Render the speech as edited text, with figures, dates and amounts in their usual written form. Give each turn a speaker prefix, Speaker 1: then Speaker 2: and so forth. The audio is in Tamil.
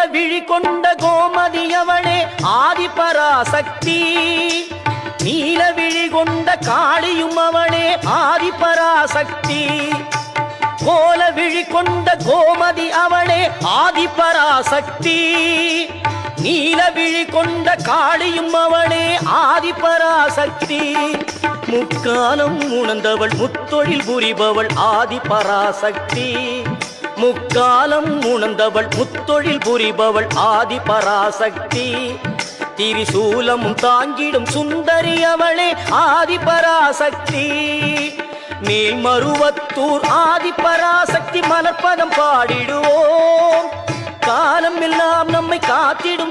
Speaker 1: விழி கொண்ட கோமதி அவளே ஆதிபராசக்தி. நீல விழி கொண்ட காளியும் அவளே ஆதிபராசக்தி. கோல விழி கொண்ட கோமதி அவளே ஆதிபராசக்தி. நீல விழி கொண்ட காளியும் அவளே ஆதிபராசக்தி. முக்காலம் உணர்ந்தவள் முத்தொழில் புரிபவள் ஆதிபராசக்தி. முக்காலம் உணர்ந்தவள் முத்தொழில் புரிபவள் ஆதிபராசக்தி. திரிசூலமும் தாங்கிடும் சுந்தரி அவளே ஆதிபராசக்தி. மேல்மருவத்தூர் ஆதிபராசக்தி மலர்பதம் பாடிடுவோம். காலம் எல்லாம் நம்மை காத்திடும்